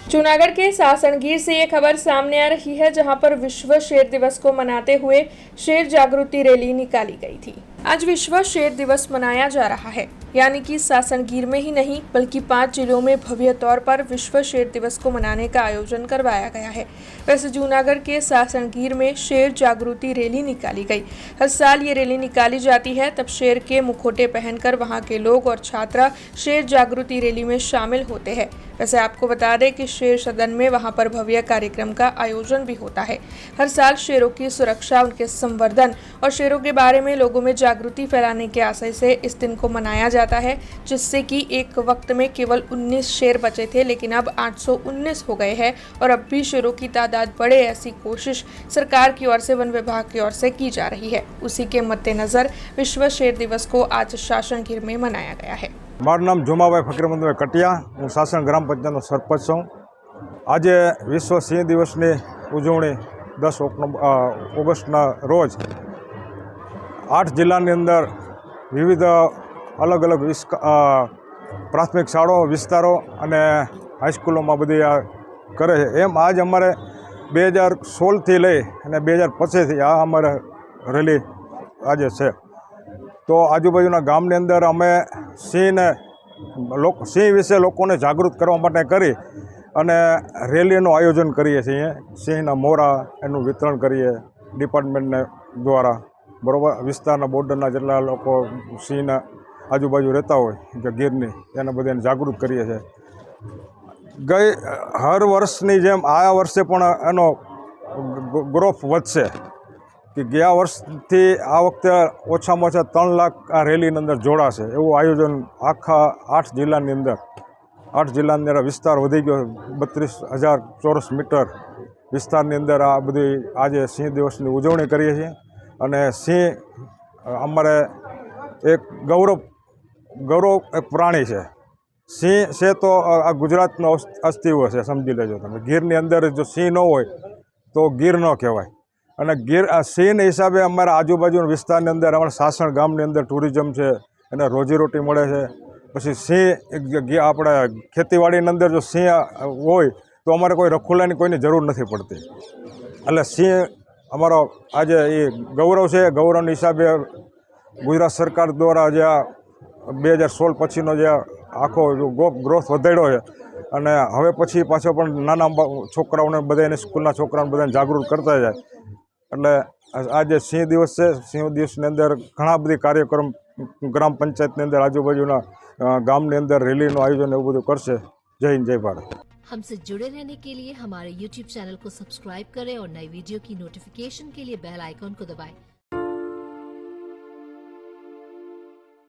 जूनागढ़ के सासणगीर से ये खबर सामने आ रही है, जहां पर विश्व शेर दिवस को मनाते हुए शेर जागृति रैली निकाली गई थी। आज विश्व शेर दिवस मनाया जा रहा है, यानी कि सासणगीर में ही नहीं बल्कि 5 जिलों में भव्य तौर पर विश्व शेर दिवस को मनाने का आयोजन करवाया गया है। वैसे जूनागढ़ के सासणगीर में शेर जागृति रैली निकाली गई। हर साल ये रैली निकाली जाती है, तब शेर के मुखौटे पहनकर वहां के लोग और छात्र शेर जागृति रैली में शामिल होते हैं। वैसे आपको बता दें कि शेर सदन में वहां पर भव्य कार्यक्रम का आयोजन भी होता है। हर साल शेरों की सुरक्षा, उनके संवर्धन और शेरों के बारे में लोगों में जागृति फैलाने के आशय से इस दिन को मनाया जाता है, जिससे कि एक वक्त में केवल 19 शेर बचे थे, लेकिन अब 819 हो गए हैं और अब भी शेरों की तादाद बढ़े, ऐसी कोशिश सरकार की ओर से, वन विभाग की ओर से की जा रही है। उसी के मद्देनजर विश्व शेर दिवस को आज सासणगीर में मनाया गया है। मारू नाम जुमाभाई फकीरमंदभाई कटिया, हूँ सासण ग्राम पंचायतनो सरपंच छूँ। आज विश्व सिंह दिवसनी उजवणी 10 ऑगस्टना रोज 8 जिल्लानी अंदर विविध अलग अलग प्राथमिक शाळाओ विस्तारों अने हाईस्कूलों में बधी आ करे छे। एम आज अमारे 2016 थी लई अने 2025 थी आ अमारे रेली आज छे। तो आजूबाजूना गामनी अंदर अमे सिंह विषे लोकोने जागृत करवा माटे करी अने रेलीनुं आयोजन करीए छीए। सिंहना मोरा एनुं वितरण करीए डिपार्टमेंटने द्वारा, बरोबर। विस्तारना बोर्डરના જેટલા લોકો સિંહના આજુબાજુ રહેતા હોય કે ગીરની, એને બધાને જાગૃત કરીએ છીએ। ગઈ હર વર્ષની જેમ આ વર્ષે પણ એનો ગ્રોથ વધશે કે ગયા વર્ષથી આ વખતે ઓછામાં ઓછા 3 લાખ આ રેલીની અંદર જોડાશે એવું આયોજન આખા 8 જિલ્લાની અંદર 8 જિલ્લાની અંદર વિસ્તાર વધી ગયો। 32,000 ચોરસ મીટર વિસ્તારની અંદર આ બધી આજે સિંહ દિવસની ઉજવણી કરીએ છીએ। અને સિંહ અમારે એક ગૌરવ એક પ્રાણી છે। સિંહ છે તો આ ગુજરાતનો અસ્તિત્વ છે, સમજી લેજો તમે। ગીરની અંદર જો સિંહ ન હોય તો ગીર ન કહેવાય। અને ગીર સિંહના હિસાબે અમારા આજુબાજુના વિસ્તારની અંદર અમારા સાસણ ગામની અંદર ટુરિઝમ છે, એને રોજીરોટી મળે છે। પછી સિંહ આપણે ખેતીવાડીની અંદર જો સિંહ હોય તો અમારે કોઈ રખોલાની કોઈની જરૂર નથી પડતી। એટલે સિંહ અમારો આજે એ ગૌરવ છે। ગૌરવના હિસાબે ગુજરાત સરકાર દ્વારા જે આ 2016 પછીનો જે આખો ગ્રોથ વધાર્યો છે અને હવે પછી પાછો પણ નાના છોકરાઓને બધાને સ્કૂલના છોકરાઓને બધાને જાગૃત કરતા જાય। એટલે આજે સિંહ દિવસ છે। સિંહ દિવસની અંદર ઘણા બધી કાર્યક્રમ ગ્રામ પંચાયતની અંદર આજુબાજુના ગામની અંદર રેલીનું આયોજન એવું બધું કરશે। જય હિન્દ, જય ભારત। हमसे जुड़े रहने के लिए हमारे YouTube चैनल को सब्सक्राइब करें और नई वीडियो की नोटिफिकेशन के लिए बेल आइकॉन को दबाएं।